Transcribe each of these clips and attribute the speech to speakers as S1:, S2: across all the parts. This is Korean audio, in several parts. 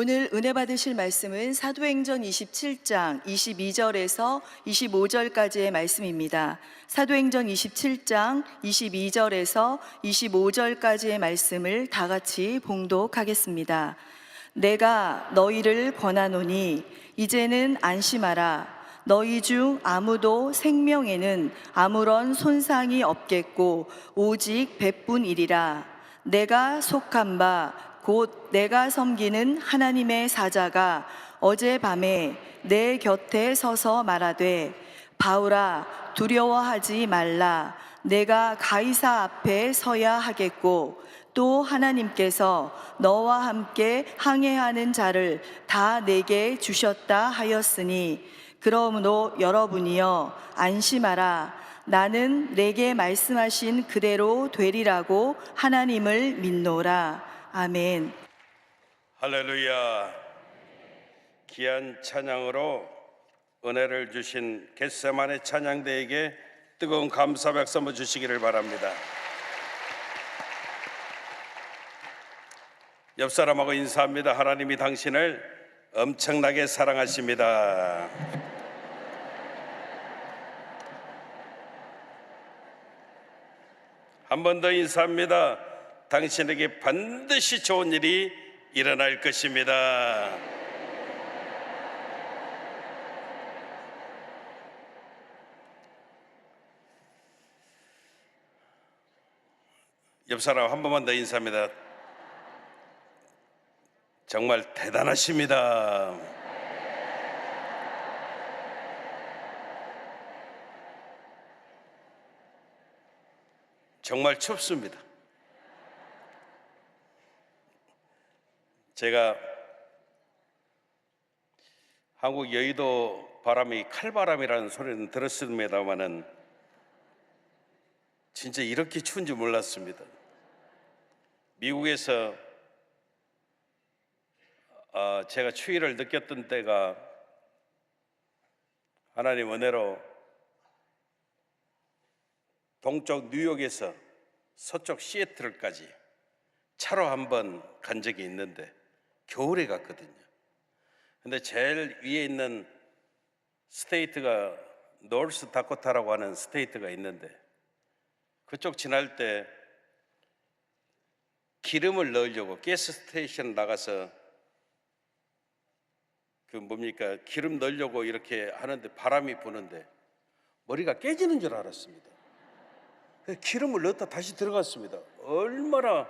S1: 오늘 은혜 받으실 말씀은 사도행전 27장 22절에서 25절까지의 말씀입니다. 사도행전 27장 22절에서 25절까지의 말씀을 다 같이 봉독하겠습니다. 내가 너희를 권하노니 이제는 안심하라. 너희 중 아무도 생명에는 아무런 손상이 없겠고 오직 배뿐이리라. 내가 속한 바 곧 내가 섬기는 하나님의 사자가 어젯밤에 내 곁에 서서 말하되 바울아 두려워하지 말라. 내가 가이사 앞에 서야 하겠고 또 하나님께서 너와 함께 항해하는 자를 다 내게 주셨다 하였으니 그러므로 여러분이여 안심하라. 나는 내게 말씀하신 그대로 되리라고 하나님을 믿노라. 아멘.
S2: 할렐루야. 귀한 찬양으로 은혜를 주신 겟세마네 찬양대에게 뜨거운 감사 박수 한번 주시기를 바랍니다. 옆 사람하고 인사합니다. 하나님이 당신을 엄청나게 사랑하십니다. 한 번 더 인사합니다. 당신에게 반드시 좋은 일이 일어날 것입니다. 옆 사람 한 번만 더 인사합니다. 정말 대단하십니다. 정말 춥습니다. 제가 한국 여의도 바람이 칼바람이라는 소리는 들었습니다만은 진짜 이렇게 추운 줄 몰랐습니다. 미국에서 제가 추위를 느꼈던 때가 하나님 은혜로 동쪽 뉴욕에서 서쪽 시애틀까지 차로 한번 간 적이 있는데 겨울에 갔거든요. 근데 제일 위에 있는 스테이트가 노스 다코타라고 하는 스테이트가 있는데 그쪽 지날 때 기름을 넣으려고 가스 스테이션 나가서 기름 넣으려고 이렇게 하는데 바람이 부는데 머리가 깨지는 줄 알았습니다. 기름을 넣었다 다시 들어갔습니다. 얼마나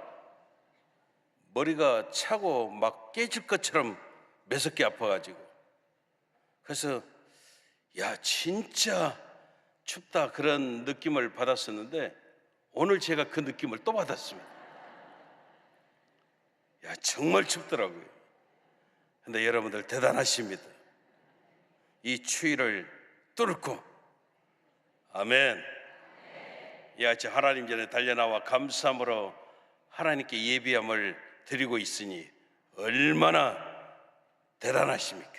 S2: 머리가 차고 막 깨질 것처럼 매섭게 아파가지고 그래서 야 진짜 춥다 그런 느낌을 받았었는데 오늘 제가 그 느낌을 또 받았습니다. 야 정말 춥더라고요. 근데 여러분들 대단하십니다. 이 추위를 뚫고 아멘. 이 아침 하나님 전에 달려나와 감사함으로 하나님께 예비함을 드리고 있으니 얼마나 대단하십니까?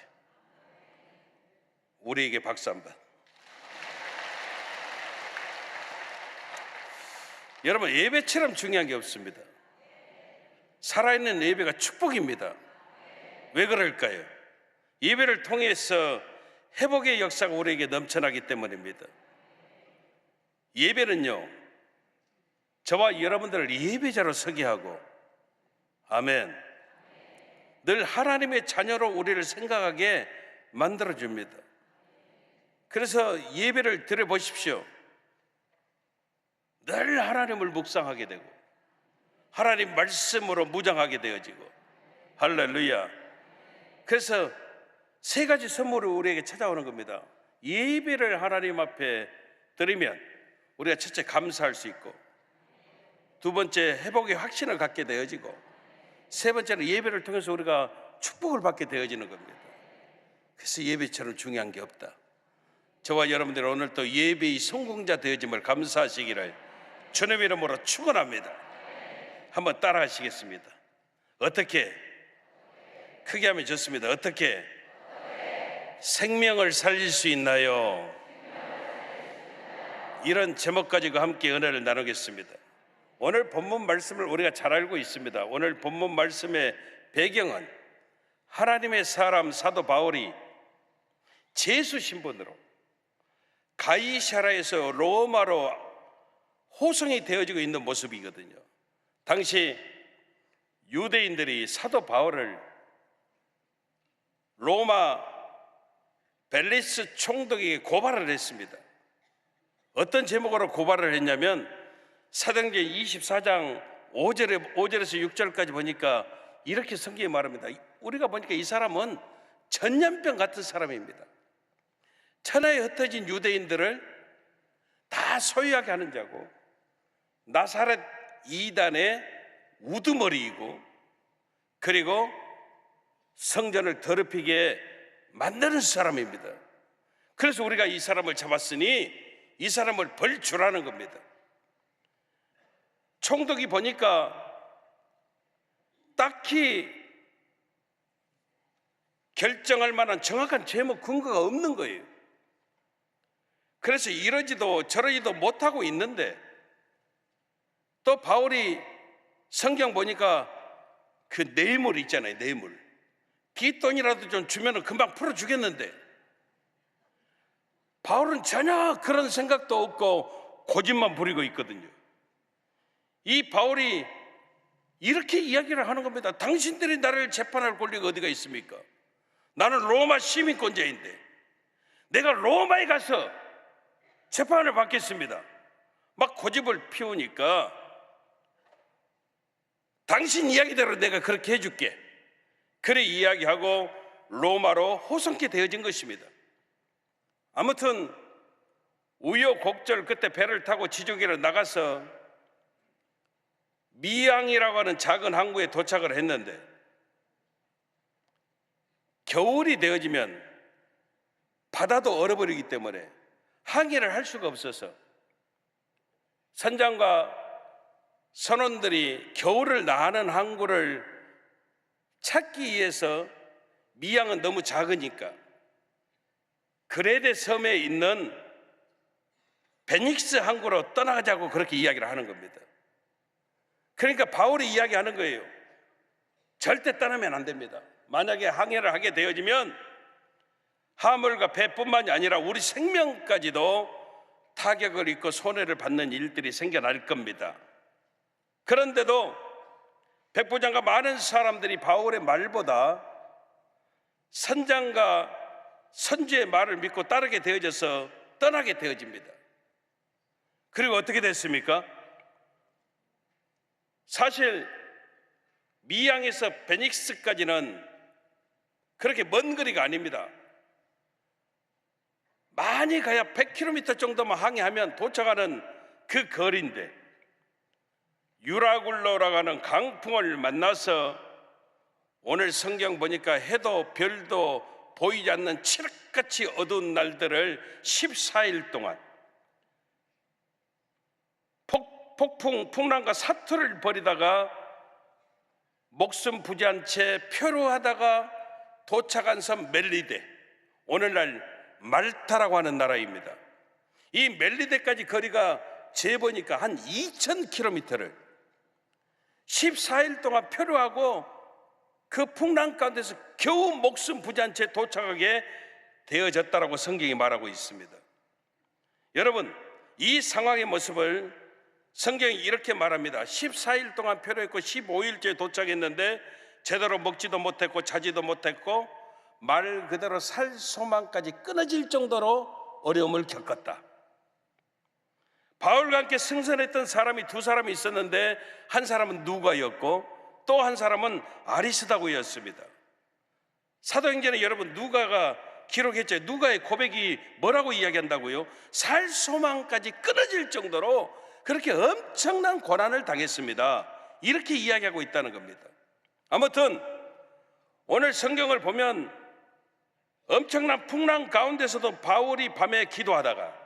S2: 우리에게 박수 한번. 여러분 예배처럼 중요한 게 없습니다. 살아있는 예배가 축복입니다. 왜 그럴까요? 예배를 통해서 회복의 역사가 우리에게 넘쳐나기 때문입니다. 예배는요 저와 여러분들을 예배자로 서게 하고 아멘 늘 하나님의 자녀로 우리를 생각하게 만들어줍니다. 그래서 예배를 드려보십시오. 늘 하나님을 묵상하게 되고 하나님 말씀으로 무장하게 되어지고 할렐루야. 그래서 세 가지 선물이 우리에게 찾아오는 겁니다. 예배를 하나님 앞에 드리면 우리가 첫째 감사할 수 있고 두 번째 회복의 확신을 갖게 되어지고 세 번째는 예배를 통해서 우리가 축복을 받게 되어지는 겁니다. 그래서 예배처럼 중요한 게 없다. 저와 여러분들 오늘 또 예배의 성공자 되어짐을 감사하시기를 주님의 이름으로 축원합니다. 한번 따라 하시겠습니다. 어떻게? 크게 하면 좋습니다. 어떻게? 생명을 살릴 수 있나요? 이런 제목 가지고 함께 은혜를 나누겠습니다. 오늘 본문 말씀을 우리가 잘 알고 있습니다. 오늘 본문 말씀의 배경은 하나님의 사람 사도 바울이 제수 신분으로 가이사라에서 로마로 호송이 되어지고 있는 모습이거든요. 당시 유대인들이 사도 바울을 로마 벨리스 총독에게 고발을 했습니다. 어떤 제목으로 고발을 했냐면 사도행전 24장 5절에서 6절까지 보니까 이렇게 성경이 말합니다. 우리가 보니까 이 사람은 전염병 같은 사람입니다. 천하에 흩어진 유대인들을 다 소유하게 하는 자고 나사렛 이단의 우두머리이고 그리고 성전을 더럽히게 만드는 사람입니다. 그래서 우리가 이 사람을 잡았으니 이 사람을 벌주라는 겁니다. 총독이 보니까 딱히 결정할 만한 정확한 제목 근거가 없는 거예요. 그래서 이러지도 저러지도 못하고 있는데 또 바울이 성경 보니까 그 뇌물 있잖아요. 뇌물. 뒷돈이라도 좀 주면 금방 풀어주겠는데 바울은 전혀 그런 생각도 없고 고집만 부리고 있거든요. 이 바울이 이렇게 이야기를 하는 겁니다. 당신들이 나를 재판할 권리가 어디가 있습니까? 나는 로마 시민권자인데 내가 로마에 가서 재판을 받겠습니다. 막 고집을 피우니까 당신 이야기대로 내가 그렇게 해줄게. 그래 이야기하고 로마로 호송케 되어진 것입니다. 아무튼 우여곡절 끝에 배를 타고 지중해로 나가서 미양이라고 하는 작은 항구에 도착을 했는데 겨울이 되어지면 바다도 얼어버리기 때문에 항해를 할 수가 없어서 선장과 선원들이 겨울을 나는 항구를 찾기 위해서 미양은 너무 작으니까 그레데 섬에 있는 베닉스 항구로 떠나가자고 그렇게 이야기를 하는 겁니다. 그러니까 바울이 이야기하는 거예요. 절대 떠나면 안 됩니다. 만약에 항해를 하게 되어지면 화물과 배뿐만이 아니라 우리 생명까지도 타격을 입고 손해를 받는 일들이 생겨날 겁니다. 그런데도 백부장과 많은 사람들이 바울의 말보다 선장과 선주의 말을 믿고 따르게 되어져서 떠나게 되어집니다. 그리고 어떻게 됐습니까? 사실 미양에서 베닉스까지는 그렇게 먼 거리가 아닙니다. 많이 가야 100km 정도만 항해하면 도착하는 그 거리인데 유라굴로라고 하는 강풍을 만나서 오늘 성경 보니까 해도 별도 보이지 않는 칠흑같이 어두운 날들을 14일 동안 폭풍, 풍랑과 사투를 벌이다가 목숨 부지한 채 표류하다가 도착한 섬 멜리데, 오늘날 말타라고 하는 나라입니다. 이 멜리데까지 거리가 재보니까 한 2000km를 14일 동안 표류하고 그 풍랑 가운데서 겨우 목숨 부지한 채 도착하게 되어졌다라고 성경이 말하고 있습니다. 여러분, 이 상황의 모습을 성경이 이렇게 말합니다. 14일 동안 표류했고 15일째 도착했는데 제대로 먹지도 못했고 자지도 못했고 말 그대로 살 소망까지 끊어질 정도로 어려움을 겪었다. 바울과 함께 승선했던 사람이 두 사람이 있었는데 한 사람은 누가였고 또 한 사람은 아리스다고였습니다. 사도행전에 여러분 누가가 기록했죠. 누가의 고백이 뭐라고 이야기한다고요? 살 소망까지 끊어질 정도로 그렇게 엄청난 고난을 당했습니다. 이렇게 이야기하고 있다는 겁니다. 아무튼 오늘 성경을 보면 엄청난 풍랑 가운데서도 바울이 밤에 기도하다가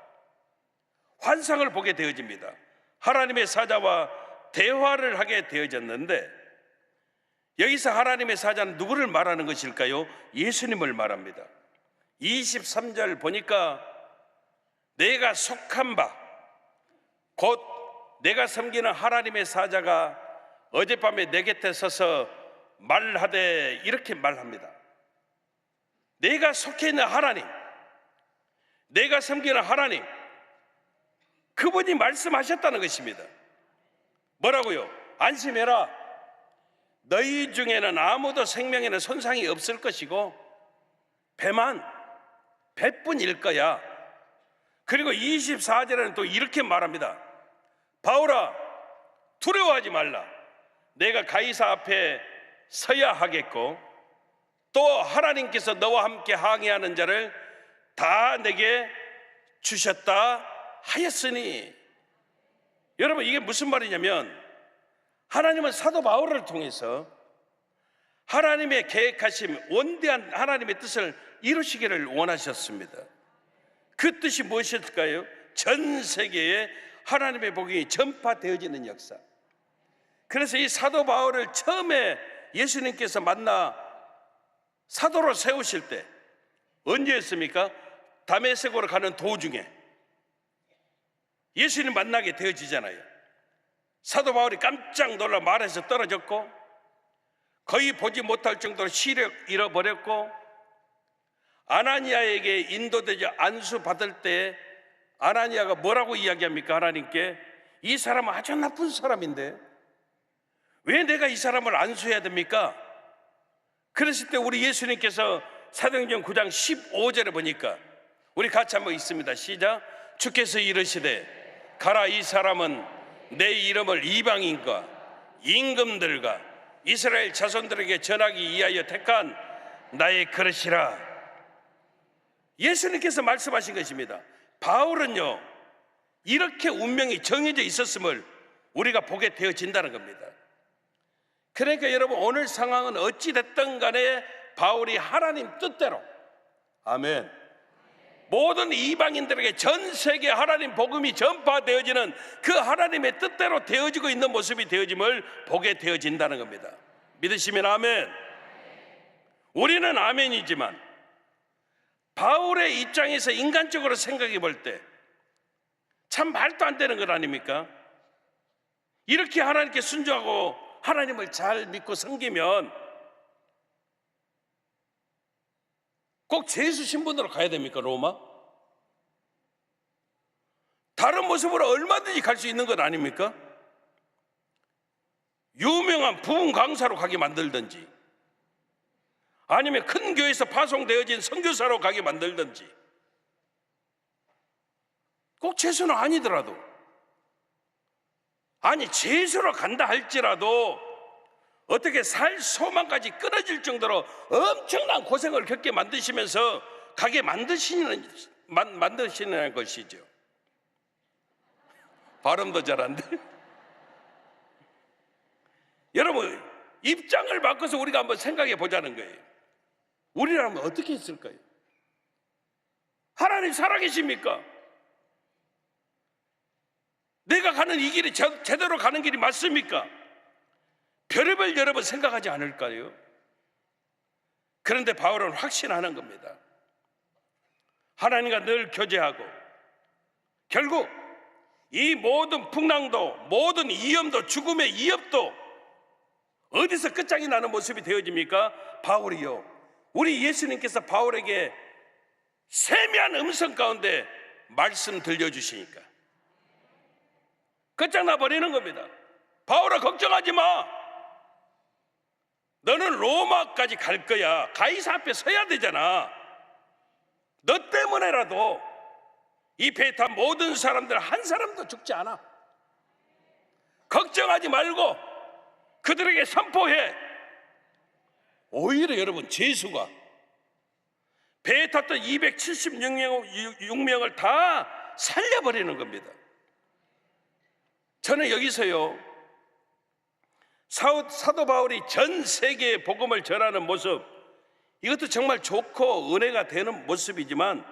S2: 환상을 보게 되어집니다. 하나님의 사자와 대화를 하게 되어졌는데 여기서 하나님의 사자는 누구를 말하는 것일까요? 예수님을 말합니다. 23절 보니까 내가 속한 바 곧 내가 섬기는 하나님의 사자가 어젯밤에 내 곁에 서서 말하되 이렇게 말합니다. 내가 속해 있는 하나님, 내가 섬기는 하나님, 그분이 말씀하셨다는 것입니다. 뭐라고요? 안심해라. 너희 중에는 아무도 생명에는 손상이 없을 것이고 배만 배뿐일 거야. 그리고 24절에는 또 이렇게 말합니다. 바울아, 두려워하지 말라. 내가 가이사 앞에 서야 하겠고 또 하나님께서 너와 함께 항해하는 자를 다 내게 주셨다 하였으니. 여러분, 이게 무슨 말이냐면 하나님은 사도 바울을 통해서 하나님의 계획하심, 원대한 하나님의 뜻을 이루시기를 원하셨습니다. 그 뜻이 무엇일까요? 전 세계에 하나님의 복음이 전파되어지는 역사. 그래서 이 사도 바울을 처음에 예수님께서 만나 사도로 세우실 때 언제였습니까? 다메섹으로 가는 도중에 예수님 만나게 되어지잖아요. 사도 바울이 깜짝 놀라 말에서 떨어졌고 거의 보지 못할 정도로 시력 잃어버렸고 아나니아에게 인도되지 안수 받을 때 아나니아가 뭐라고 이야기합니까? 하나님께 이 사람은 아주 나쁜 사람인데 왜 내가 이 사람을 안수해야 됩니까? 그랬을 때 우리 예수님께서 사도행전 9장 15절에 보니까 우리 같이 한번 읽습니다. 시작. 주께서 이르시되 가라, 이 사람은 내 이름을 이방인과 임금들과 이스라엘 자손들에게 전하기 위하여 택한 나의 그릇이라. 예수님께서 말씀하신 것입니다. 바울은요, 이렇게 운명이 정해져 있었음을 우리가 보게 되어진다는 겁니다. 그러니까 여러분, 오늘 상황은 어찌됐든 간에 바울이 하나님 뜻대로, 아멘, 모든 이방인들에게 전 세계 하나님 복음이 전파되어지는 그 하나님의 뜻대로 되어지고 있는 모습이 되어짐을 보게 되어진다는 겁니다. 믿으시면 아멘. 우리는 아멘이지만 바울의 입장에서 인간적으로 생각해 볼 때 참 말도 안 되는 것 아닙니까? 이렇게 하나님께 순종하고 하나님을 잘 믿고 섬기면 꼭 제수 신분으로 가야 됩니까? 로마? 다른 모습으로 얼마든지 갈 수 있는 것 아닙니까? 유명한 부흥 강사로 가게 만들든지 아니면 큰 교회에서 파송되어진 선교사로 가게 만들든지, 꼭 제수는 아니더라도, 아니 제수로 간다 할지라도 어떻게 살 소망까지 끊어질 정도로 엄청난 고생을 겪게 만드시면서 가게 만드시는 것이죠. 발음도 잘 안 돼. 여러분, 입장을 바꿔서 우리가 한번 생각해 보자는 거예요. 우리라면 어떻게 했을까요? 하나님 살아계십니까? 내가 가는 이 길이 제대로 가는 길이 맞습니까? 별의별 여러 번 생각하지 않을까요? 그런데 바울은 확신하는 겁니다. 하나님과 늘 교제하고 결국 이 모든 풍랑도, 모든 위험도, 죽음의 위협도 어디서 끝장이 나는 모습이 되어집니까? 바울이요, 우리 예수님께서 바울에게 세미한 음성 가운데 말씀 들려주시니까 끝장나 버리는 겁니다. 바울아, 걱정하지 마. 너는 로마까지 갈 거야. 가이사 앞에 서야 되잖아. 너 때문에라도 이 배에 탄 모든 사람들 한 사람도 죽지 않아. 걱정하지 말고 그들에게 선포해. 오히려 여러분, 제수가 배에 탔던 276명을 다 살려버리는 겁니다. 저는 여기서요, 사도 바울이 전 세계에 복음을 전하는 모습, 이것도 정말 좋고 은혜가 되는 모습이지만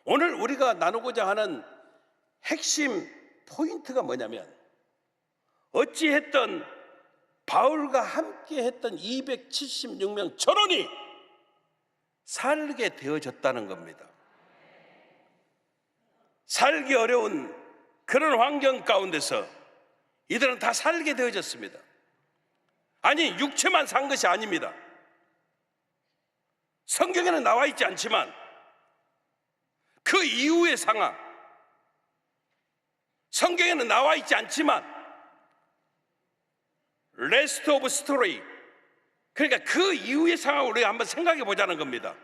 S2: 오늘 우리가 나누고자 하는 핵심 포인트가 뭐냐면, 어찌했던 바울과 함께 했던 276명 전원이 살게 되어졌다는 겁니다. 살기 어려운 그런 환경 가운데서 이들은 다 살게 되어졌습니다. 아니, 육체만 산 것이 아닙니다. 성경에는 나와 있지 않지만 그 이후의 상황, 성경에는 나와 있지 않지만 레스트 오브 스토리, 그러니까 그 이후의 상황을 우리가 한번 생각해 보자는 겁니다.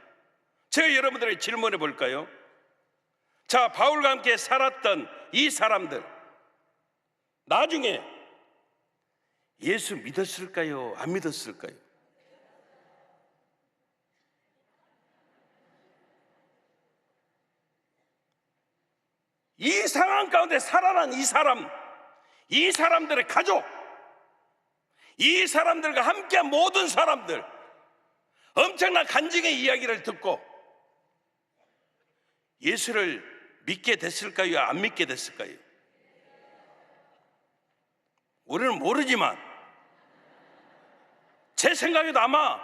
S2: 제가 여러분들에게 질문해 볼까요? 자, 바울과 함께 살았던 이 사람들, 나중에 예수 믿었을까요? 안 믿었을까요? 이 상황 가운데 살아난 이 사람들의 가족, 이 사람들과 함께한 모든 사람들, 엄청난 간증의 이야기를 듣고 예수를 믿게 됐을까요? 안 믿게 됐을까요? 우리는 모르지만 제 생각에도 아마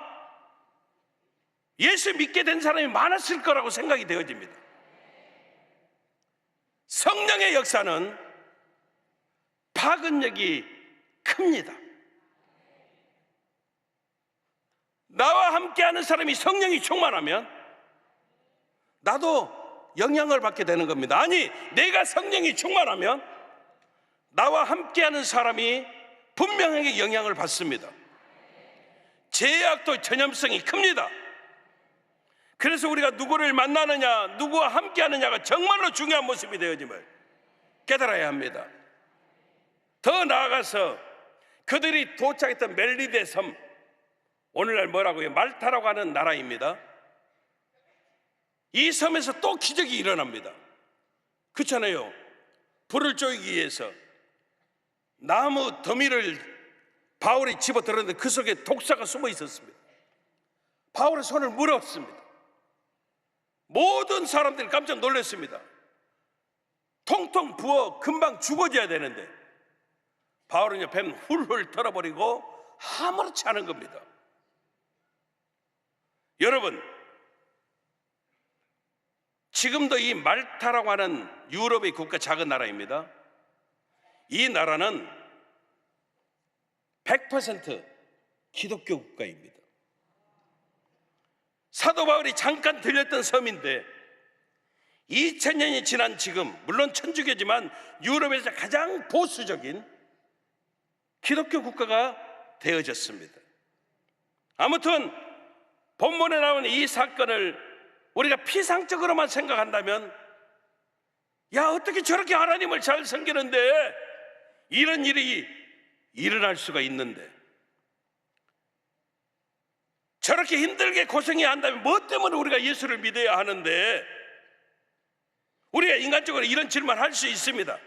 S2: 예수 믿게 된 사람이 많았을 거라고 생각이 되어집니다. 성령의 역사는 파급력이 큽니다. 나와 함께하는 사람이 성령이 충만하면 나도 영향을 받게 되는 겁니다. 아니, 내가 성령이 충만하면 나와 함께하는 사람이 분명하게 영향을 받습니다. 제약도 전염성이 큽니다. 그래서 우리가 누구를 만나느냐, 누구와 함께하느냐가 정말로 중요한 모습이 되어짐을 깨달아야 합니다. 더 나아가서 그들이 도착했던 멜리데 섬, 오늘날 뭐라고요? 말타라고 하는 나라입니다. 이 섬에서 또 기적이 일어납니다. 그렇잖아요. 불을 쪼이기 위해서 나무 더미를 바울이 집어들었는데 그 속에 독사가 숨어 있었습니다. 바울의 손을 물었습니다. 모든 사람들이 깜짝 놀랐습니다. 통통 부어 금방 죽어져야 되는데 바울은 뱀 훌훌 털어버리고 아무렇지 않은 겁니다. 여러분, 지금도 이 말타라고 하는 유럽의 국가, 작은 나라입니다. 이 나라는 100% 기독교 국가입니다. 사도 바울이 잠깐 들렸던 섬인데 2000년이 지난 지금, 물론 천주교지만 유럽에서 가장 보수적인 기독교 국가가 되어졌습니다. 아무튼 본문에 나오는 이 사건을 우리가 피상적으로만 생각한다면, 야, 어떻게 저렇게 하나님을 잘 섬기는데 이런 일이 일어날 수가 있는데, 저렇게 힘들게 고생해야 한다면 뭐 때문에 우리가 예수를 믿어야 하는데, 우리가 인간적으로 이런 질문을 할 수 있습니다.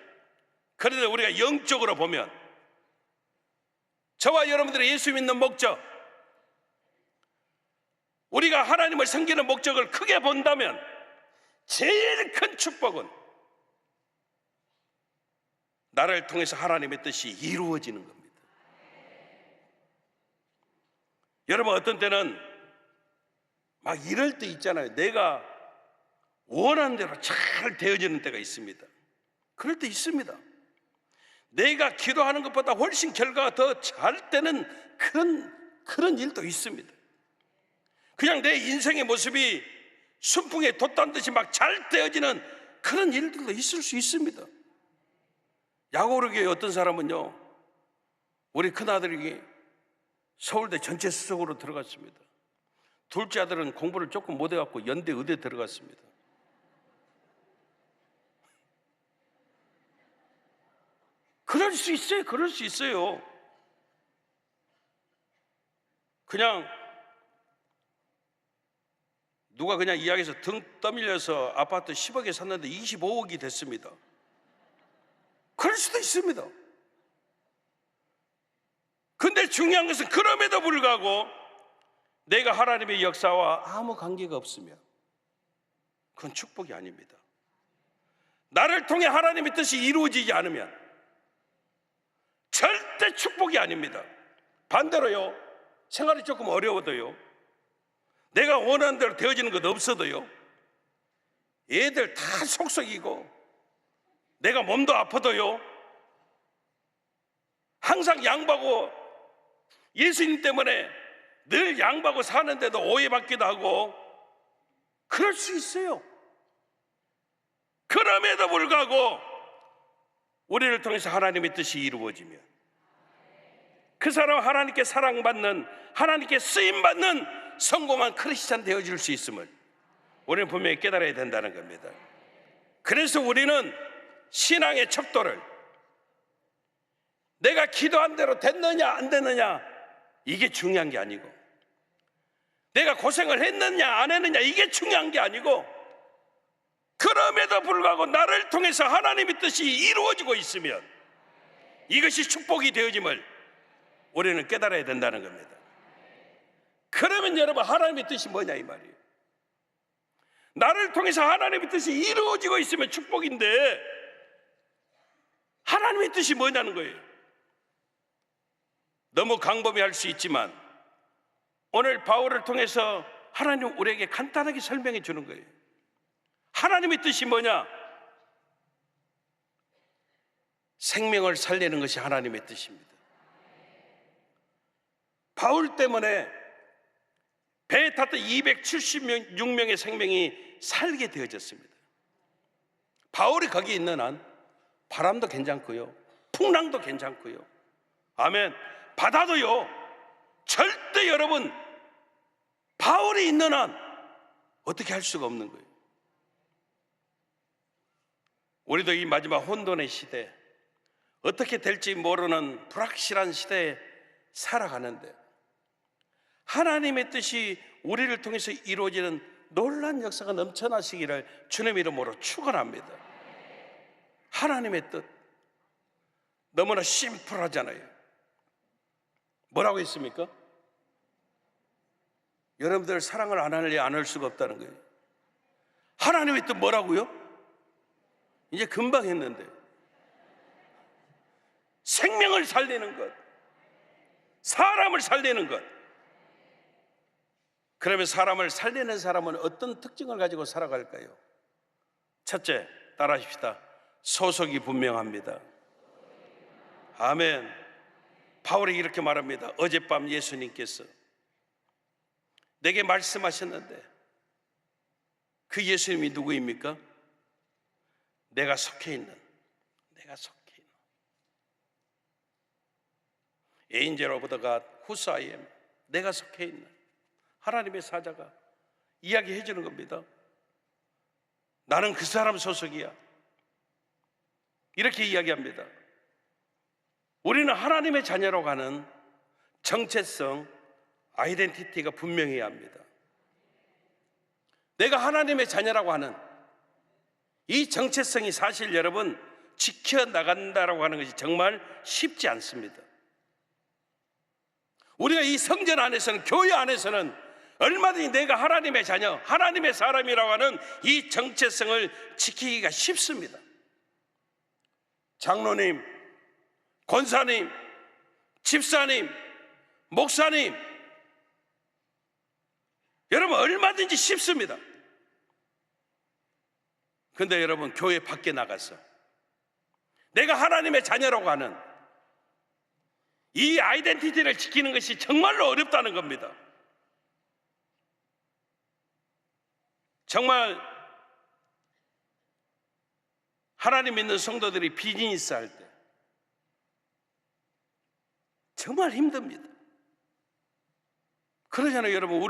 S2: 그런데 우리가 영적으로 보면 저와 여러분들의 예수 믿는 목적, 우리가 하나님을 섬기는 목적을 크게 본다면 제일 큰 축복은 나를 통해서 하나님의 뜻이 이루어지는 겁니다. 여러분, 어떤 때는 막 이럴 때 있잖아요. 내가 원하는 대로 잘 되어지는 때가 있습니다. 그럴 때 있습니다. 내가 기도하는 것보다 훨씬 결과가 더 잘 되는 그런 일도 있습니다. 그냥 내 인생의 모습이 순풍에 돛단 듯이 막 잘 되어지는 그런 일들도 있을 수 있습니다. 야고르교회 어떤 사람은요, 우리 큰아들이 서울대 전체 수석으로 들어갔습니다. 둘째 아들은 공부를 조금 못해갖고 연대 의대 들어갔습니다. 그럴 수 있어요. 그럴 수 있어요. 그냥 누가 그냥 이야기해서 등 떠밀려서 아파트 10억에 샀는데 25억이 됐습니다. 그럴 수도 있습니다. 근데 중요한 것은 그럼에도 불구하고 내가 하나님의 역사와 아무 관계가 없으면 그건 축복이 아닙니다. 나를 통해 하나님의 뜻이 이루어지지 않으면 절대 축복이 아닙니다. 반대로요, 생활이 조금 어려워도요, 내가 원하는 대로 되어지는 것 없어도요, 애들 다 속썩이고 내가 몸도 아파도요, 항상 양보하고 예수님 때문에 늘 양보하고 사는데도 오해받기도 하고 그럴 수 있어요. 그럼에도 불구하고 우리를 통해서 하나님의 뜻이 이루어지면 그 사람 하나님께 사랑받는, 하나님께 쓰임받는 성공한 크리스찬 되어질 수 있음을 우리는 분명히 깨달아야 된다는 겁니다. 그래서 우리는 신앙의 척도를 내가 기도한 대로 됐느냐 안 됐느냐 이게 중요한 게 아니고, 내가 고생을 했느냐 안 했느냐 이게 중요한 게 아니고, 그럼에도 불구하고 나를 통해서 하나님의 뜻이 이루어지고 있으면 이것이 축복이 되어짐을 우리는 깨달아야 된다는 겁니다. 그러면 여러분, 하나님의 뜻이 뭐냐 이 말이에요. 나를 통해서 하나님의 뜻이 이루어지고 있으면 축복인데 하나님의 뜻이 뭐냐는 거예요. 너무 광범위할 수 있지만 오늘 바울을 통해서 하나님 우리에게 간단하게 설명해 주는 거예요. 하나님의 뜻이 뭐냐? 생명을 살리는 것이 하나님의 뜻입니다. 바울 때문에 배에 탔던 276명의 생명이 살게 되어졌습니다. 바울이 거기 있는 한 바람도 괜찮고요, 풍랑도 괜찮고요, 아멘, 바다도요, 절대 여러분 바울이 있는 한 어떻게 할 수가 없는 거예요. 우리도 이 마지막 혼돈의 시대, 어떻게 될지 모르는 불확실한 시대에 살아가는데 하나님의 뜻이 우리를 통해서 이루어지는 놀라운 역사가 넘쳐나시기를 주님 이름으로 축원합니다. 하나님의 뜻 너무나 심플하잖아요. 뭐라고 했습니까? 여러분들 사랑을 안 할래 안 할 수가 없다는 거예요. 하나님의 뜻 뭐라고요? 이제 금방 했는데, 생명을 살리는 것, 사람을 살리는 것. 그러면 사람을 살리는 사람은 어떤 특징을 가지고 살아갈까요? 첫째, 따라하십시다. 소속이 분명합니다. 아멘. 바울이 이렇게 말합니다. 어젯밤 예수님께서 내게 말씀하셨는데 그 예수님이 누구입니까? 내가 속해 있는 Angel of the God, whose I am, 내가 속해 있는 하나님의 사자가 이야기해 주는 겁니다. 나는 그 사람 소속이야, 이렇게 이야기합니다. 우리는 하나님의 자녀라고 하는 정체성, 아이덴티티가 분명해야 합니다. 내가 하나님의 자녀라고 하는 이 정체성이 사실 여러분 지켜나간다라고 하는 것이 정말 쉽지 않습니다. 우리가 이 성전 안에서는, 교회 안에서는 얼마든지 내가 하나님의 자녀, 하나님의 사람이라고 하는 이 정체성을 지키기가 쉽습니다. 장로님, 권사님, 집사님, 목사님, 여러분 얼마든지 쉽습니다. 근데 여러분 교회 밖에 나가서 내가 하나님의 자녀라고 하는 이 아이덴티티를 지키는 것이 정말로 어렵다는 겁니다. 정말 하나님 믿는 성도들이 비즈니스 할 때 정말 힘듭니다. 그러잖아요. 여러분,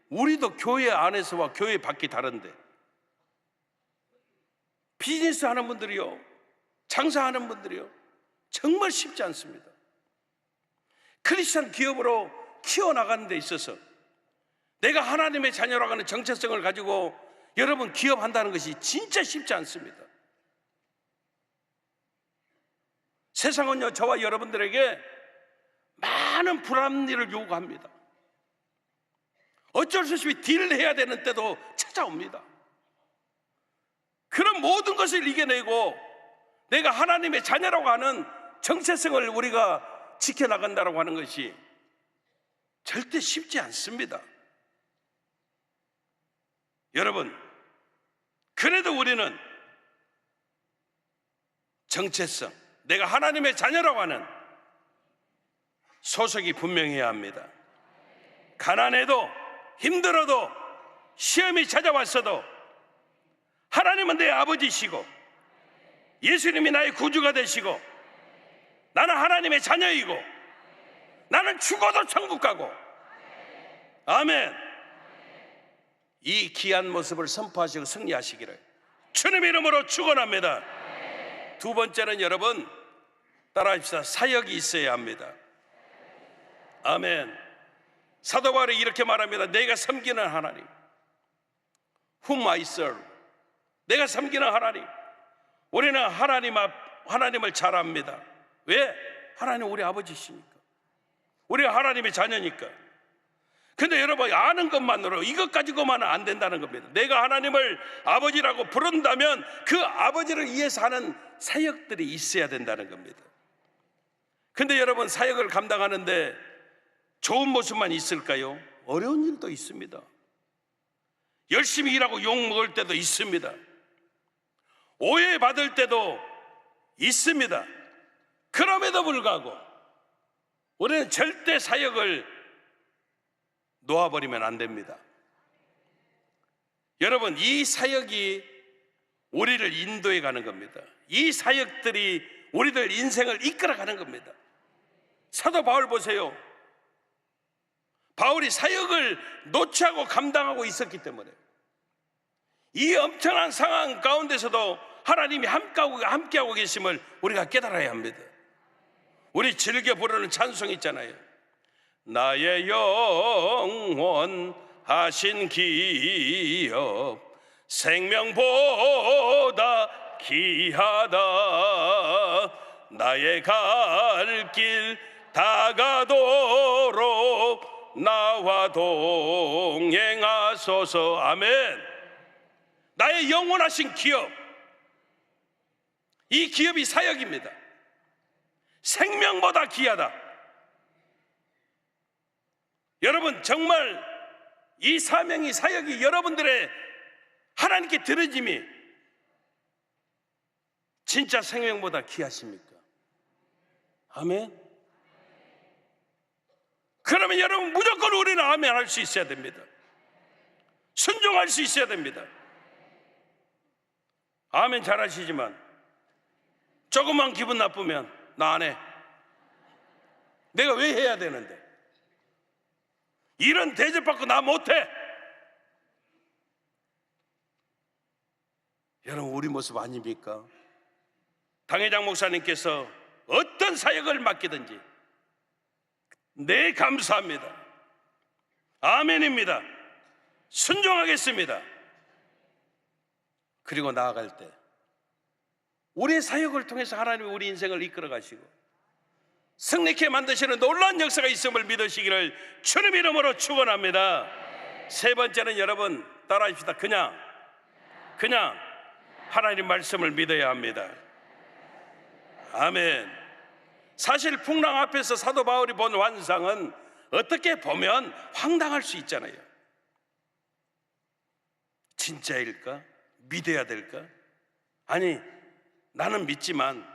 S2: 우리도 교회 안에서와 교회 밖이 다른데 비즈니스 하는 분들이요, 장사하는 분들이요, 정말 쉽지 않습니다. 크리스천 기업으로 키워나가는 데 있어서 내가 하나님의 자녀라고 하는 정체성을 가지고 여러분 기업한다는 것이 진짜 쉽지 않습니다. 세상은요, 저와 여러분들에게 많은 불합리를 요구합니다. 어쩔 수 없이 딜을 해야 되는 때도 찾아옵니다. 그런 모든 것을 이겨내고 내가 하나님의 자녀라고 하는 정체성을 우리가 지켜나간다고 하는 것이 절대 쉽지 않습니다. 여러분, 그래도 우리는 정체성, 내가 하나님의 자녀라고 하는 소속이 분명해야 합니다. 가난해도 힘들어도 시험이 찾아왔어도 하나님은 내 아버지시고 예수님이 나의 구주가 되시고 나는 하나님의 자녀이고 나는 죽어도 천국 가고, 아멘. 이 귀한 모습을 선포하시고 승리하시기를 주님의 이름으로 축원합니다. 두 번째는 여러분 따라합시다. 사역이 있어야 합니다. 아멘. 사도 바울이 이렇게 말합니다. 내가 섬기는 하나님, whom I serve, 내가 섬기는 하나님. 우리는 하나님을 잘 압니다. 왜? 하나님 우리 아버지시니까, 우리가 하나님의 자녀니까. 근데 여러분, 아는 것만으로 이것 가지고만은 안 된다는 겁니다. 내가 하나님을 아버지라고 부른다면 그 아버지를 위해서 하는 사역들이 있어야 된다는 겁니다. 근데 여러분, 사역을 감당하는데 좋은 모습만 있을까요? 어려운 일도 있습니다. 열심히 일하고 욕 먹을 때도 있습니다. 오해받을 때도 있습니다. 그럼에도 불구하고 우리는 절대 사역을 놓아버리면 안 됩니다. 여러분, 이 사역이 우리를 인도해 가는 겁니다. 이 사역들이 우리들 인생을 이끌어가는 겁니다. 사도 바울 보세요. 바울이 사역을 놓치고 감당하고 있었기 때문에 이 엄청난 상황 가운데서도 하나님이 함께하고 계심을 우리가 깨달아야 합니다. 우리 즐겨 부르는 찬송이 있잖아요. 나의 영원 하신 기업 생명보다 귀하다. 나의 갈 길 다가도록 나와 동행하소서. 아멘. 나의 영원하신 기업, 이 기업이 사역입니다. 생명보다 귀하다. 여러분, 정말 이 사명이, 사역이 여러분들의 하나님께 드려짐이 진짜 생명보다 귀하십니까? 아멘. 그러면 여러분, 무조건 우리는 아멘 할 수 있어야 됩니다. 순종할 수 있어야 됩니다. 아멘 잘하시지만 조금만 기분 나쁘면 나 안 해. 내가 왜 해야 되는데? 이런 대접받고 나 못해. 여러분, 우리 모습 아닙니까? 당회장 목사님께서 어떤 사역을 맡기든지 네, 감사합니다, 아멘입니다, 순종하겠습니다. 그리고 나아갈 때 우리의 사역을 통해서 하나님이 우리 인생을 이끌어 가시고 승리케 만드시는 놀라운 역사가 있음을 믿으시기를 주님 이름으로 축원합니다. 세 번째는 여러분 따라합시다. 그냥 하나님 말씀을 믿어야 합니다. 아멘. 사실 풍랑 앞에서 사도 바울이 본 환상은 어떻게 보면 황당할 수 있잖아요. 진짜일까? 믿어야 될까? 아니, 나는 믿지만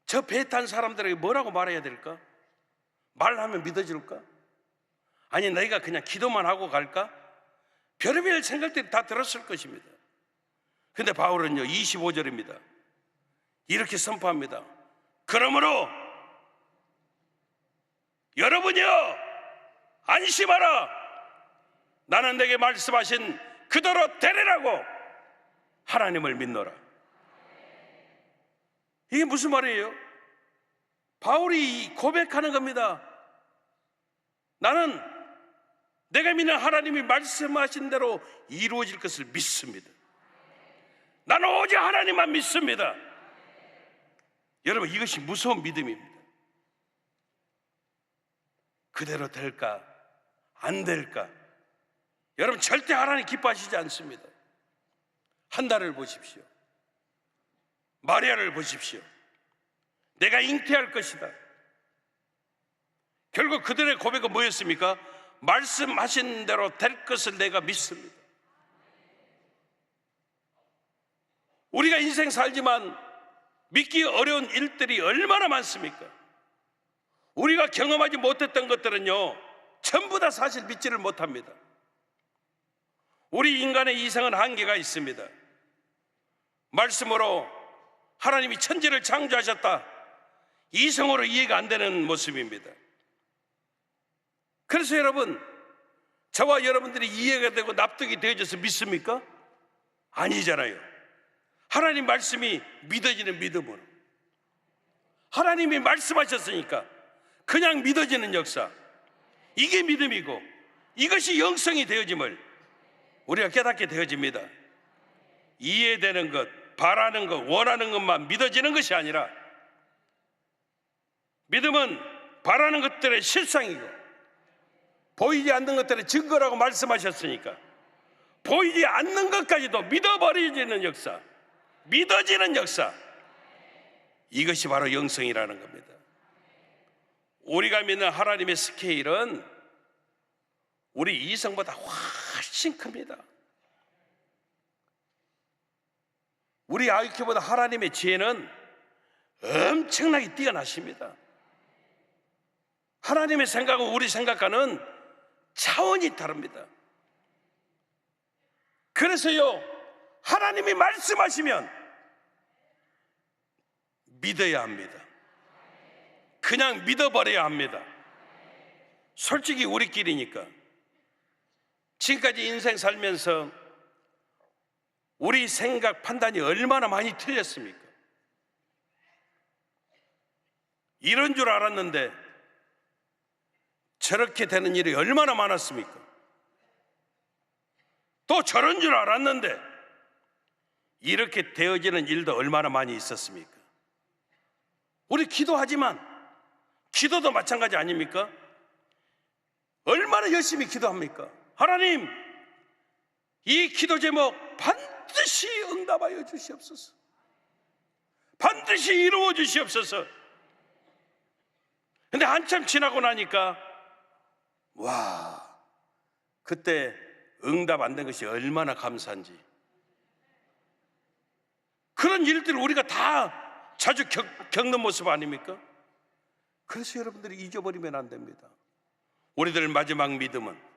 S2: 저 배 탄 사람들에게 뭐라고 말해야 될까? 말하면 믿어줄까? 아니, 너희가 그냥 기도만 하고 갈까? 별의별 생각들이 다 들었을 것입니다. 근데 바울은요, 25절입니다. 이렇게 선포합니다. 그러므로 여러분이여 안심하라. 나는 내게 말씀하신 그대로 되리라고 하나님을 믿노라. 이게 무슨 말이에요? 바울이 고백하는 겁니다. 나는 내가 믿는 하나님이 말씀하신 대로 이루어질 것을 믿습니다. 나는 오직 하나님만 믿습니다. 여러분, 이것이 무서운 믿음입니다. 그대로 될까? 안 될까? 여러분, 절대 하나님 기뻐하시지 않습니다. 한나를 보십시오. 마리아를 보십시오. 내가 잉태할 것이다. 결국 그들의 고백은 뭐였습니까? 말씀하신 대로 될 것을 내가 믿습니다. 우리가 인생 살지만 믿기 어려운 일들이 얼마나 많습니까? 우리가 경험하지 못했던 것들은요, 전부 다 사실 믿지를 못합니다. 우리 인간의 이성은 한계가 있습니다. 말씀으로 하나님이 천지를 창조하셨다, 이성으로 이해가 안 되는 모습입니다. 그래서 여러분, 저와 여러분들이 이해가 되고 납득이 되어져서 믿습니까? 아니잖아요. 하나님 말씀이 믿어지는 믿음으로, 하나님이 말씀하셨으니까 그냥 믿어지는 역사, 이게 믿음이고 이것이 영성이 되어짐을 우리가 깨닫게 되어집니다. 이해되는 것, 바라는 것, 원하는 것만 믿어지는 것이 아니라, 믿음은 바라는 것들의 실상이고 보이지 않는 것들의 증거라고 말씀하셨으니까 보이지 않는 것까지도 믿어버리는 역사, 믿어지는 역사, 이것이 바로 영성이라는 겁니다. 우리가 믿는 하나님의 스케일은 우리 이성보다 훨씬 큽니다. 우리 IQ보다 하나님의 지혜는 엄청나게 뛰어나십니다. 하나님의 생각은 우리 생각과는 차원이 다릅니다. 그래서요, 하나님이 말씀하시면 믿어야 합니다. 그냥 믿어버려야 합니다. 솔직히 우리끼리니까. 지금까지 인생 살면서 우리 생각, 판단이 얼마나 많이 틀렸습니까? 이런 줄 알았는데 저렇게 되는 일이 얼마나 많았습니까? 또 저런 줄 알았는데 이렇게 되어지는 일도 얼마나 많이 있었습니까? 우리 기도하지만 기도도 마찬가지 아닙니까? 얼마나 열심히 기도합니까? 하나님, 이 기도 제목 반드시 응답하여 주시옵소서. 반드시 이루어 주시옵소서. 근데 한참 지나고 나니까 와, 그때 응답 안 된 것이 얼마나 감사한지. 그런 일들을 우리가 다 자주 겪는 모습 아닙니까? 그래서 여러분들이 잊어버리면 안 됩니다. 우리들 마지막 믿음은,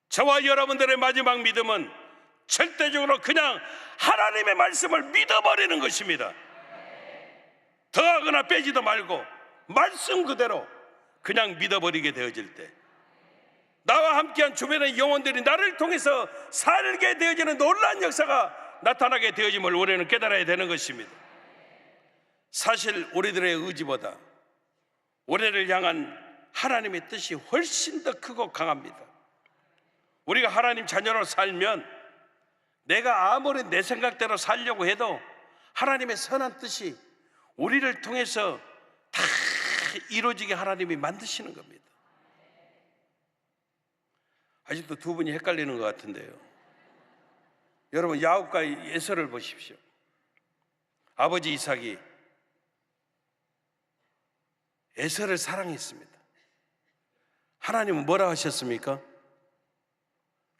S2: 저와 여러분들의 마지막 믿음은 절대적으로 그냥 하나님의 말씀을 믿어버리는 것입니다. 더하거나 빼지도 말고 말씀 그대로 그냥 믿어버리게 되어질 때, 나와 함께한 주변의 영혼들이 나를 통해서 살게 되어지는 놀라운 역사가 나타나게 되어짐을 우리는 깨달아야 되는 것입니다. 사실 우리들의 의지보다 우리를 향한 하나님의 뜻이 훨씬 더 크고 강합니다. 우리가 하나님 자녀로 살면 내가 아무리 내 생각대로 살려고 해도 하나님의 선한 뜻이 우리를 통해서 다 이루어지게 하나님이 만드시는 겁니다. 아직도 두 분이 헷갈리는 것 같은데요. 여러분, 야곱과 에서를 보십시오. 아버지 이삭이 에서를 사랑했습니다. 하나님은 뭐라 하셨습니까?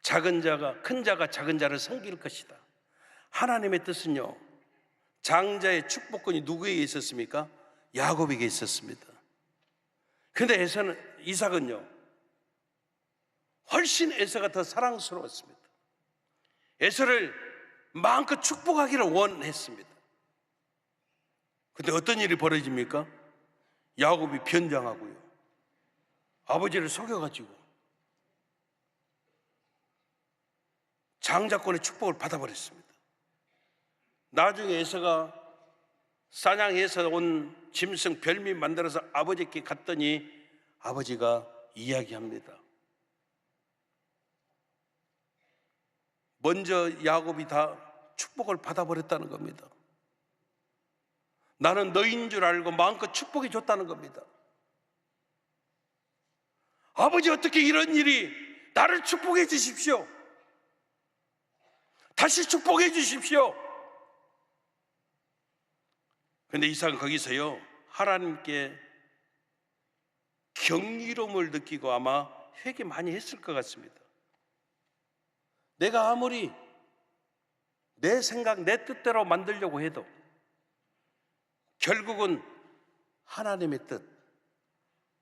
S2: 작은 자가, 큰 자가 작은 자를 섬길 것이다. 하나님의 뜻은요, 장자의 축복권이 누구에게 있었습니까? 야곱에게 있었습니다. 근데 이삭은요, 훨씬 에서가 더 사랑스러웠습니다. 에서를 마음껏 축복하기를 원했습니다. 근데 어떤 일이 벌어집니까? 야곱이 변장하고요, 아버지를 속여가지고 장자권의 축복을 받아버렸습니다. 나중에 에서가 사냥해서 온 짐승 별미 만들어서 아버지께 갔더니 아버지가 이야기합니다. 먼저 야곱이 다 축복을 받아버렸다는 겁니다. 나는 너인 줄 알고 마음껏 축복해 줬다는 겁니다. 아버지, 어떻게 이런 일이, 나를 축복해 주십시오. 다시 축복해 주십시오. 근데 이삭은 거기서요, 하나님께 경이로움을 느끼고 아마 회개 많이 했을 것 같습니다. 내가 아무리 내 생각, 내 뜻대로 만들려고 해도 결국은 하나님의 뜻,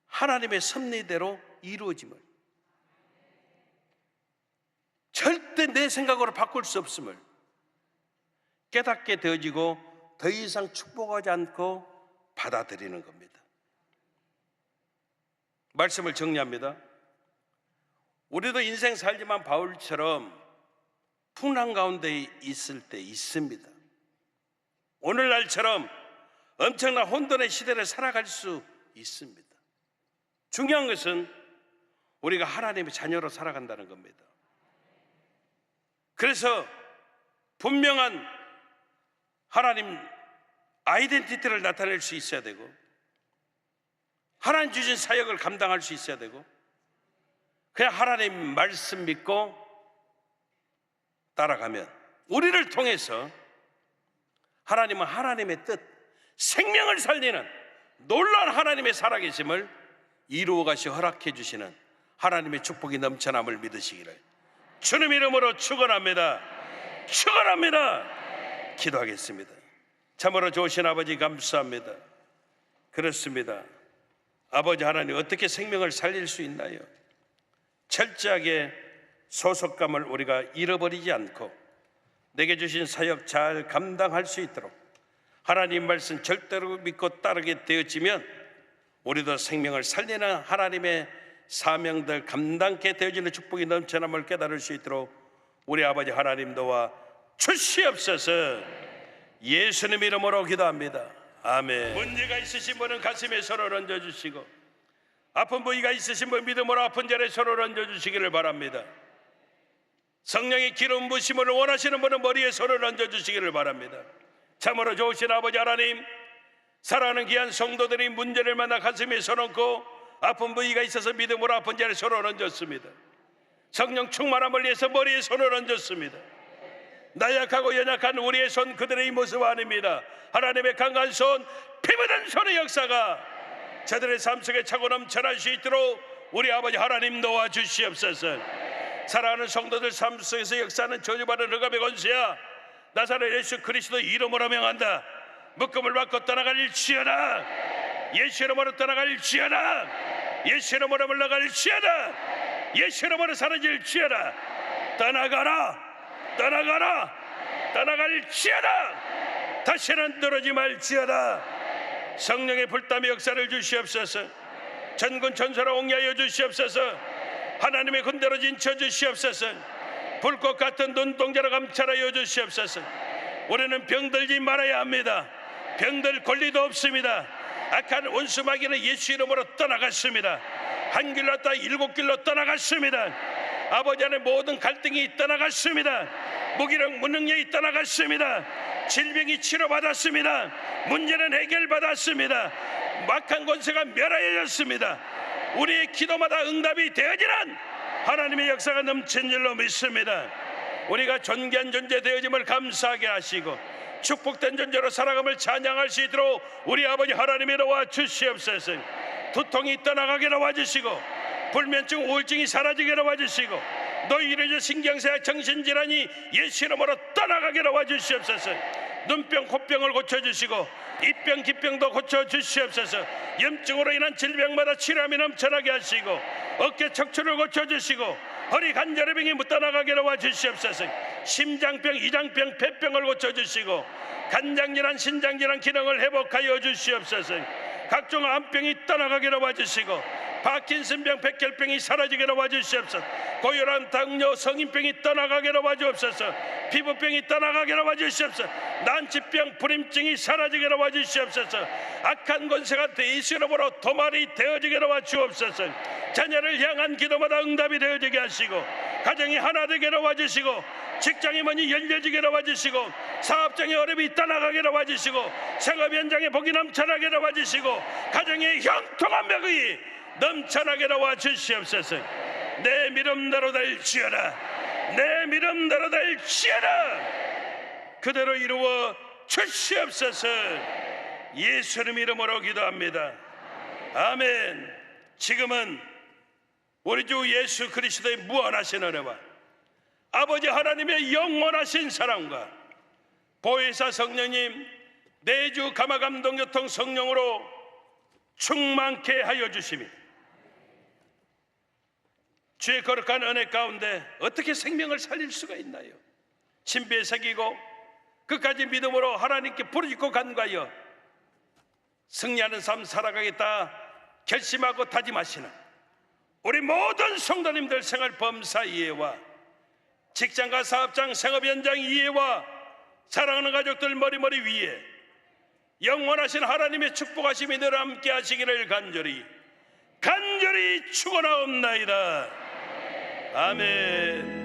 S2: 하나님의 섭리대로 이루어짐을, 절대 내 생각으로 바꿀 수 없음을 깨닫게 되어지고 더 이상 축복하지 않고 받아들이는 겁니다. 말씀을 정리합니다. 우리도 인생 살지만 바울처럼 풍랑 가운데 있을 때 있습니다. 오늘날처럼 엄청난 혼돈의 시대를 살아갈 수 있습니다. 중요한 것은 우리가 하나님의 자녀로 살아간다는 겁니다. 그래서 분명한 하나님 아이덴티티를 나타낼 수 있어야 되고, 하나님 주신 사역을 감당할 수 있어야 되고, 그냥 하나님 말씀 믿고 따라가면 우리를 통해서 하나님은 하나님의 뜻, 생명을 살리는 놀라운 하나님의 살아계심을 이루어 가시 허락해 주시는 하나님의 축복이 넘쳐남을 믿으시기를 주님 이름으로 축원합니다. 축원합니다. 기도하겠습니다. 참으로 좋으신 아버지 감사합니다. 그렇습니다. 아버지 하나님, 어떻게 생명을 살릴 수 있나요? 철저하게 소속감을 우리가 잃어버리지 않고 내게 주신 사역 잘 감당할 수 있도록 하나님 말씀 절대로 믿고 따르게 되어지면 우리도 생명을 살리는 하나님의 사명들 감당케 되어지는 축복이 넘쳐남을 깨달을 수 있도록 우리 아버지 하나님 도와 주시옵소서. 예수님 이름으로 기도합니다. 아멘. 문제가 있으신 분은 가슴에 손을 얹어주시고, 아픈 부위가 있으신 분 믿음으로 아픈 자리에 손을 얹어주시기를 바랍니다. 성령의 기름 부심을 원하시는 분은 머리에 손을 얹어주시기를 바랍니다. 참으로 좋으신 아버지 하나님, 사랑하는 귀한 성도들이 문제를 만나 가슴에 손 얹고 아픈 부위가 있어서 믿음으로 아픈 자리에 손을 얹었습니다. 성령 충만함을 위해서 머리에 손을 얹었습니다. 나약하고 연약한 우리의 손, 그들의 모습 아닙니다. 하나님의 강한 손, 피 묻은 손의 역사가 저들의 삶 속에 차고 넘쳐날 수 있도록 우리 아버지 하나님 도와주시옵소서. 사랑하는 성도들 삶 속에서 역사하는 저주받은 흑암의 권세야, 나사렛 예수 그리스도 이름으로 명한다. 묶음을 받고 떠나갈지어다. 예수 이름으로 떠나갈지어다. 예수 이름으로 물러갈지어다. 예수 이름으로 사라질지어다. 떠나가라. 떠나가라. 떠나갈지어다. 다시는 떨어지 말지어다. 성령의 불담의 역사를 주시옵소서. 전군 전사로 옹야하여 주시옵소서. 하나님의 군대로 진쳐 주시옵소서. 불꽃 같은 눈동자로 감찰하여 주시옵소서. 우리는 병들지 말아야 합니다. 병들 권리도 없습니다. 악한 원수 마귀는 예수 이름으로 떠나갔습니다. 한 길로 왔다 7길로 떠나갔습니다. 아버지 안에 모든 갈등이 떠나갔습니다. 무기력 무능력이 떠나갔습니다. 질병이 치료받았습니다. 문제는 해결받았습니다. 막한 권세가 멸하여졌습니다. 우리의 기도마다 응답이 되어지는 하나님의 역사가 넘친 줄로 믿습니다. 우리가 존귀한 존재 되어짐을 감사하게 하시고 축복된 존재로 살아감을 찬양할 수 있도록 우리 아버지 하나님이 도와주시옵소서. 두통이 떠나가게 도와주시고 불면증 우울증이 사라지게 도와주시고 노이로제 신경쇠약 정신질환이 예수 이름으로 떠나가게 도와주시옵소서. 눈병 콧병을 고쳐주시고 입병 기병도 고쳐주시옵소서. 염증으로 인한 질병마다 치료함이 넘쳐나게 하시고 어깨 척추를 고쳐주시고 허리 관절병이 떠나가게 도와주시옵소서. 심장병 이장병 폐병을 고쳐주시고 간장질환 신장질환 기능을 회복하여 주시옵소서. 각종 암병이 떠나가게 도와주시고 파킨슨병 백혈병이 사라지게 도와주시옵소서. 고혈압 당뇨 성인병이 떠나가게 도와주옵소서. 피부병이 떠나가게 도와주시옵소서. 난치병 불임증이 사라지게 도와주시옵소서. 악한 권세가 예수 이름으로 도말이 되어지게 도와주옵소서. 자녀를 향한 기도마다 응답이 되어지게 하시고 가정이 하나 되게 도와주시고 직장의 문이 열려지게 도와주시고 사업장의 어려움이 떠나가게 도와주시고 생업 현장의 복이 넘쳐나게 도와주시고 가정의 형통한 벽이 넘쳐나게 도와주시옵소서. 내 믿음대로 될지어다. 내 믿음대로 될지어다. 그대로 이루어 주시옵소서. 예수님 이름으로 기도합니다. 아멘. 지금은 우리 주 예수 그리스도의 무한하신 은혜와 아버지 하나님의 영원하신 사랑과 보혜사 성령님 내주 감화감동교통 성령으로 충만케 하여 주시며 주의 거룩한 은혜 가운데 어떻게 생명을 살릴 수가 있나요? 신비에 새기고 끝까지 믿음으로 하나님께 부르짖고 간과하여 승리하는 삶 살아가겠다 결심하고 다짐하시는 우리 모든 성도님들 생활 범사 이해와 직장과 사업장 생업 현장 이해와 사랑하는 가족들 머리머리 위에 영원하신 하나님의 축복하심이 늘 함께 하시기를 간절히 축원하옵나이다. 아멘.